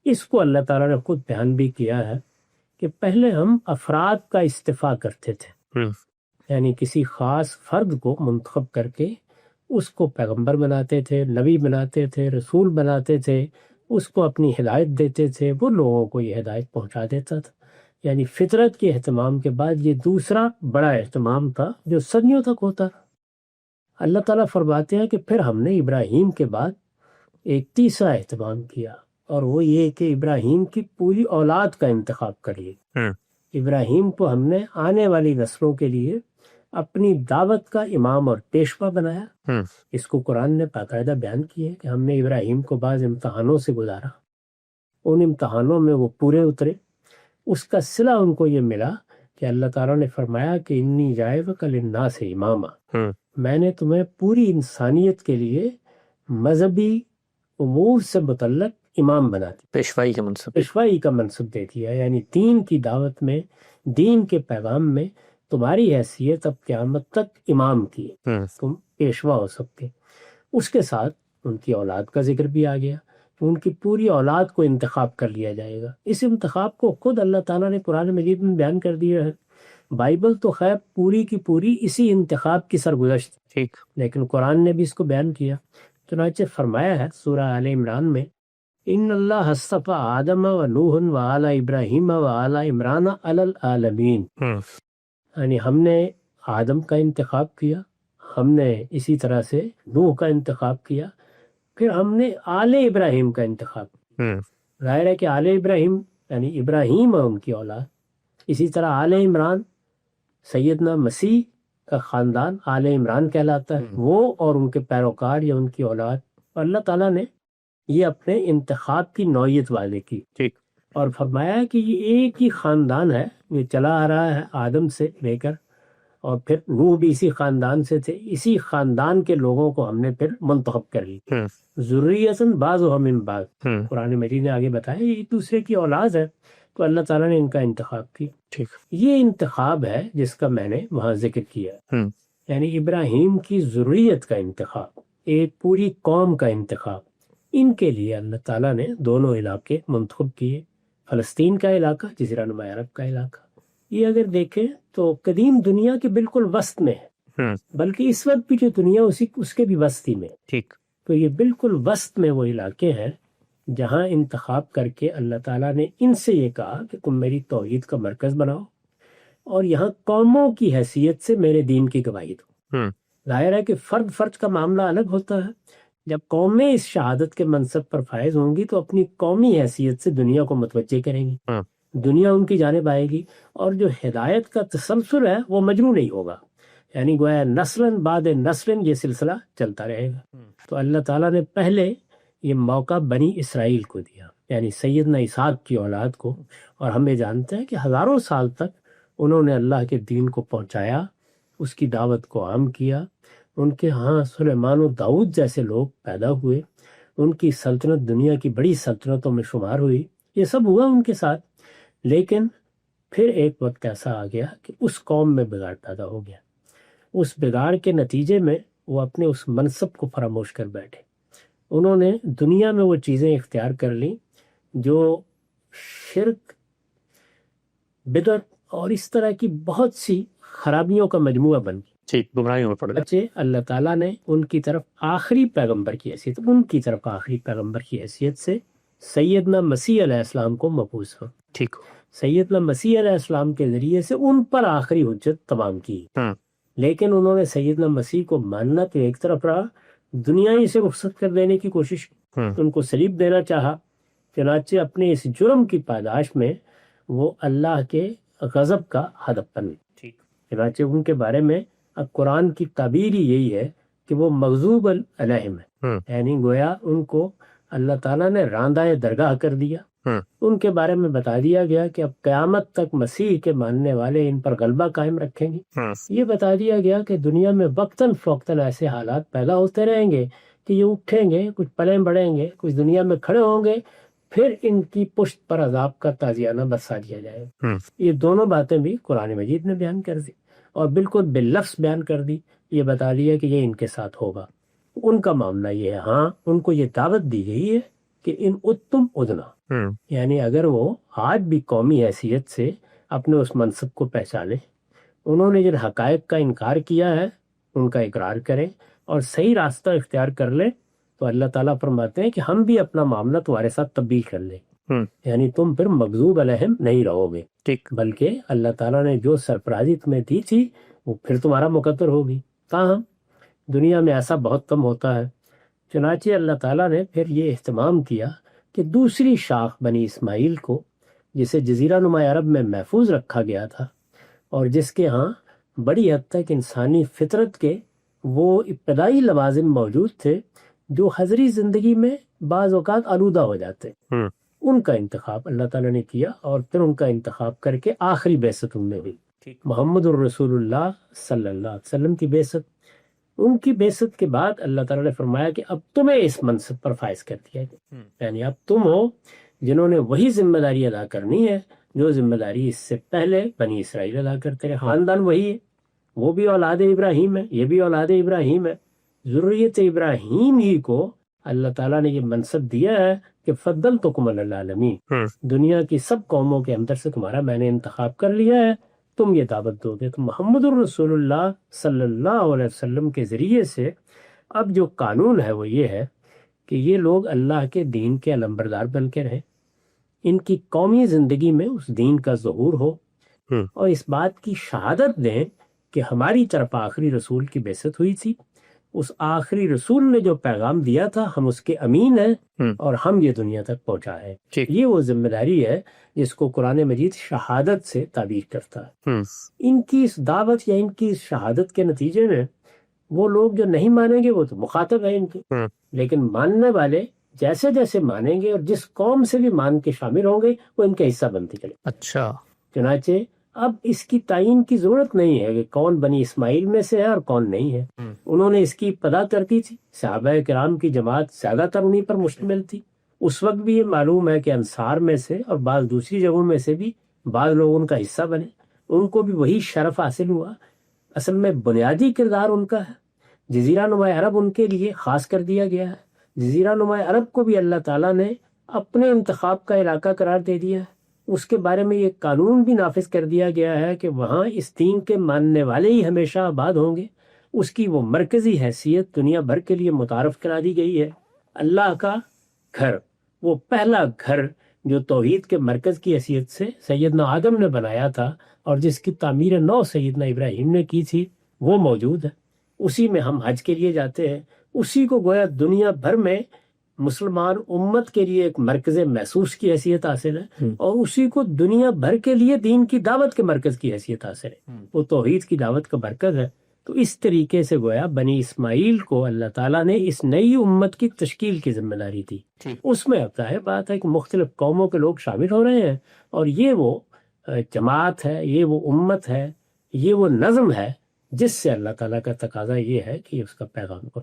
اس کو اللہ تعالیٰ نے خود بیان بھی کیا ہے کہ پہلے ہم افراد کا استفاء کرتے تھے، یعنی کسی خاص فرد کو منتخب کر کے اس کو پیغمبر بناتے تھے، نبی بناتے تھے، رسول بناتے تھے، اس کو اپنی ہدایت دیتے تھے، وہ لوگوں کو یہ ہدایت پہنچا دیتا تھا۔ یعنی فطرت کے اہتمام کے بعد یہ دوسرا بڑا اہتمام تھا جو صدیوں تک ہوتا رہا۔ اللہ تعالیٰ فرماتے ہیں کہ پھر ہم نے ابراہیم کے بعد ایک تیسرا اہتمام کیا، اور وہ یہ کہ ابراہیم کی پوری اولاد کا انتخاب کر لیا۔ ابراہیم کو ہم نے آنے والی نسلوں کے لیے اپنی دعوت کا امام اور پیشوا بنایا۔ اس کو قرآن نے باقاعدہ بیان کیا ہے کہ ہم نے ابراہیم کو بعض امتحانوں سے گزارا، ان امتحانوں میں وہ پورے اترے، اس کا صلہ ان کو یہ ملا کہ اللہ تعالیٰ نے فرمایا کہ انی جاعلک للناس اماما، میں نے تمہیں پوری انسانیت کے لیے مذہبی امور سے متعلق امام بنا دیا، پیشوائی کا منصب دے دیا۔ یعنی دین کی دعوت میں، دین کے پیغام میں تمہاری حیثیت اب قیامت تک امام کی ہے، تم پیشوا ہو سکتے۔ اس کے ساتھ ان کی اولاد کا ذکر بھی آ گیا، ان کی پوری اولاد کو انتخاب کر لیا جائے گا۔ اس انتخاب کو خود اللہ تعالیٰ نے قرآن مجید میں بیان کر دیا ہے۔ بائبل تو خیر پوری کی پوری اسی انتخاب کی سرگزشت، لیکن قرآن نے بھی اس کو بیان کیا۔ چنانچہ فرمایا ہے سورہ آل عمران میں، ان اللہ اصطفیٰ آدم و نوح و آل ابراہیم و آل عمران علی العالمین، یعنی ہم نے آدم کا انتخاب کیا، ہم نے اسی طرح سے نوح کا انتخاب کیا، پھر ہم نے آل ابراہیم کا انتخاب کیا۔ ظاہر ہے کہ آل ابراہیم یعنی ابراہیم اور ان کی اولاد، اسی طرح آل عمران سیدنا مسیح کا خاندان آل عمران کہلاتا ہے، وہ اور ان کے پیروکار یا ان کی اولاد۔ اللہ تعالیٰ نے یہ اپنے انتخاب کی نوعیت واضح کی اور فرمایا کہ یہ ایک ہی خاندان ہے، یہ چلا آ رہا ہے آدم سے لے کر، اور پھر نوح بھی اسی خاندان سے تھے، اسی خاندان کے لوگوں کو ہم نے پھر منتخب کر لی، ذریۃ بعضھم من بعض۔ قرآن مجید نے آگے بتایا یہ ایک دوسرے کی اولاد ہے، تو اللہ تعالیٰ نے ان کا انتخاب کیا۔ یہ انتخاب ہے جس کا میں نے وہاں ذکر کیا، یعنی ابراہیم کی ذریت کا انتخاب، ایک پوری قوم کا انتخاب۔ ان کے لیے اللہ تعالیٰ نے دونوں علاقے منتخب کیے، فلسطین کا علاقہ، جزیرہ نما عرب کا علاقہ۔ یہ اگر دیکھیں تو قدیم دنیا کے بالکل وسط میں ہے، بلکہ اس وقت بھی جو دنیا اس کے بھی وسطی میں، تو یہ بالکل وسط میں وہ علاقے ہیں جہاں انتخاب کر کے اللہ تعالیٰ نے ان سے یہ کہا کہ تم میری توحید کا مرکز بناؤ اور یہاں قوموں کی حیثیت سے میرے دین کی گواہی دو۔ ظاہر ہے کہ فرد کا معاملہ الگ ہوتا ہے، جب قومیں اس شہادت کے منصب پر فائز ہوں گی تو اپنی قومی حیثیت سے دنیا کو متوجہ کریں گی، دنیا ان کی جانب آئے گی، اور جو ہدایت کا تسلسل ہے وہ مجروح نہیں ہوگا، یعنی گویا نسلاً بعد نسلاً یہ سلسلہ چلتا رہے گا۔ تو اللہ تعالیٰ نے پہلے یہ موقع بنی اسرائیل کو دیا، یعنی سیدنا اسحاق کی اولاد کو، اور ہمیں جانتے ہیں کہ ہزاروں سال تک انہوں نے اللہ کے دین کو پہنچایا، اس کی دعوت کو عام کیا۔ ان کے ہاں سلیمان و داؤد جیسے لوگ پیدا ہوئے، ان کی سلطنت دنیا کی بڑی سلطنتوں میں شمار ہوئی، یہ سب ہوا ان کے ساتھ۔ لیکن پھر ایک وقت ایسا آ گیا کہ اس قوم میں بگاڑ پیدا ہو گیا، اس بگاڑ کے نتیجے میں وہ اپنے اس منصب کو فراموش کر بیٹھے، انہوں نے دنیا میں وہ چیزیں اختیار کر لیں جو شرک، بدعت اور اس طرح کی بہت سی خرابیوں کا مجموعہ بن گئی، گمراہیوں میں پڑ گئے۔ اللہ تعالیٰ نے ان کی طرف آخری پیغمبر کی حیثیت، ان کی طرف آخری پیغمبر کی حیثیت سے سیدنا مسیح علیہ السلام کو مبعوث ہو، سیدنا مسیح علیہ السلام کے ذریعے سے ان پر آخری حجت تمام کی۔ لیکن انہوں نے سیدنا مسیح کو ماننا تو ایک طرف رہا، دنیا ہی سے رخصت کر دینے کی کوشش کی، ان کو صلیب دینا چاہا۔ چنانچہ اپنے اس جرم کی پاداش میں وہ اللہ کے غضب کا ہدف بنے۔ چنانچہ ان کے بارے میں اب قرآن کی تعبیر ہی یہی ہے کہ وہ مغضوب علیہم ہے، یعنی گویا ان کو اللہ تعالیٰ نے راندہ درگاہ کر دیا۔ ان کے بارے میں بتا دیا گیا کہ اب قیامت تک مسیح کے ماننے والے ان پر غلبہ قائم رکھیں گے۔ یہ بتا دیا گیا کہ دنیا میں وقتاً فوقتاً ایسے حالات پیدا ہوتے رہیں گے کہ یہ اٹھیں گے، کچھ پلیں بڑھیں گے، کچھ دنیا میں کھڑے ہوں گے، پھر ان کی پشت پر عذاب کا تازیانہ برسا دیا جائے گا۔ یہ دونوں باتیں بھی قرآن مجید نے بیان کر دی، اور بالکل باللفظ بیان کر دی، یہ بتا دیا کہ یہ ان کے ساتھ ہوگا۔ ان کا معاملہ یہ ہے، ہاں ان کو یہ دعوت دی گئی ہے کہ ان اتم ادنا، یعنی اگر وہ آج بھی قومی حیثیت سے اپنے اس منصب کو پہچانے، انہوں نے جن حقائق کا انکار کیا ہے ان کا اقرار کریں اور صحیح راستہ اختیار کر لیں، تو اللہ تعالیٰ فرماتے ہیں کہ ہم بھی اپنا معاملہ تمہارے ساتھ تبدیل کر لیں، یعنی تم پھر مغضوب علیہم نہیں رہو گے، بلکہ اللہ تعالیٰ نے جو سرفرازی تمہیں دی تھی وہ پھر تمہارا مقدر ہوگی۔ تاہم دنیا میں ایسا بہت کم ہوتا ہے، چنانچہ اللہ تعالیٰ نے پھر یہ اہتمام کیا کہ دوسری شاخ بنی اسماعیل کو، جسے جزیرہ نما عرب میں محفوظ رکھا گیا تھا اور جس کے ہاں بڑی حد تک انسانی فطرت کے وہ ابتدائی لوازم موجود تھے جو حضری زندگی میں بعض اوقات آلودہ ہو جاتے، ان کا انتخاب اللہ تعالیٰ نے کیا، اور پھر ان کا انتخاب کر کے آخری بعثت ان میں ہوئی، محمد الرسول اللہ صلی اللہ علیہ وسلم کی بعثت۔ ان کی بعثت کے بعد اللہ تعالیٰ نے فرمایا کہ اب تمہیں اس منصب پر فائز کر دیا گیا، یعنی اب تم ہو جنہوں نے وہی ذمہ داری ادا کرنی ہے جو ذمہ داری اس سے پہلے بنی اسرائیل ادا کرتے رہے۔ خاندان وہی ہے، وہ بھی اولاد ابراہیم ہے، یہ بھی اولاد ابراہیم ہے، ذریت ابراہیم ہی کو اللہ تعالیٰ نے یہ منصب دیا ہے کہ فضلتکم علی العالمین، دنیا کی سب قوموں کے اندر سے تمہارا میں نے انتخاب کر لیا ہے، تم یہ دعوت دو گے۔ تو محمد الرسول اللہ صلی اللہ علیہ وسلم کے ذریعے سے اب جو قانون ہے وہ یہ ہے کہ یہ لوگ اللہ کے دین کے علمبردار بن کے رہیں، ان کی قومی زندگی میں اس دین کا ظہور ہو، اور اس بات کی شہادت دیں کہ ہماری طرف آخری رسول کی بعثت ہوئی تھی، اس آخری رسول نے جو پیغام دیا تھا ہم اس کے امین ہیں اور ہم یہ دنیا تک پہنچا ہے۔ یہ وہ ذمہ داری ہے جس کو قرآن مجید شہادت سے تعبیر کرتا ہے۔ ان کی اس دعوت یا ان کی اس شہادت کے نتیجے میں وہ لوگ جو نہیں مانیں گے وہ تو مخاطب ہیں ان کے، لیکن ماننے والے جیسے جیسے مانیں گے اور جس قوم سے بھی مان کے شامل ہوں گے وہ ان کا حصہ بنتے چلے۔ اچھا، چنانچہ اب اس کی تعین کی ضرورت نہیں ہے کہ کون بنی اسماعیل میں سے ہے اور کون نہیں ہے، انہوں نے اس کی ابتدا کر دی تھی، صحابہ کرام کی جماعت زیادہ تر انہی پر مشتمل تھی۔ اس وقت بھی یہ معلوم ہے کہ انصار میں سے اور بعض دوسری جگہوں میں سے بھی بعض لوگ ان کا حصہ بنے، ان کو بھی وہی شرف حاصل ہوا۔ اصل میں بنیادی کردار ان کا ہے، جزیرہ نما عرب ان کے لیے خاص کر دیا گیا ہے، جزیرہ نما عرب کو بھی اللہ تعالیٰ نے اپنے انتخاب کا علاقہ قرار دے دیا ہے، اس کے بارے میں یہ قانون بھی نافذ کر دیا گیا ہے کہ وہاں اس دین کے ماننے والے ہی ہمیشہ آباد ہوں گے، اس کی وہ مرکزی حیثیت دنیا بھر کے لیے متعارف کرا دی گئی ہے۔ اللہ کا گھر، وہ پہلا گھر جو توحید کے مرکز کی حیثیت سے سیدنا آدم نے بنایا تھا اور جس کی تعمیر نو سیدنا ابراہیم نے کی تھی، وہ موجود ہے، اسی میں ہم حج کے لیے جاتے ہیں، اسی کو گویا دنیا بھر میں مسلمان امت کے لیے ایک مرکز محسوس کی حیثیت حاصل ہے، اور اسی کو دنیا بھر کے لیے دین کی دعوت کے مرکز کی حیثیت حاصل ہے، وہ توحید کی دعوت کا مرکز ہے۔ تو اس طریقے سے گویا بنی اسماعیل کو اللہ تعالیٰ نے اس نئی امت کی تشکیل کی ذمہ داری دی، اس میں اب ظاہر بات ہے کہ مختلف قوموں کے لوگ شامل ہو رہے ہیں، اور یہ وہ جماعت ہے، یہ وہ امت ہے، یہ وہ نظم ہے جس سے اللہ تعالیٰ کا تقاضا یہ ہے کہ اس کا پیغام کو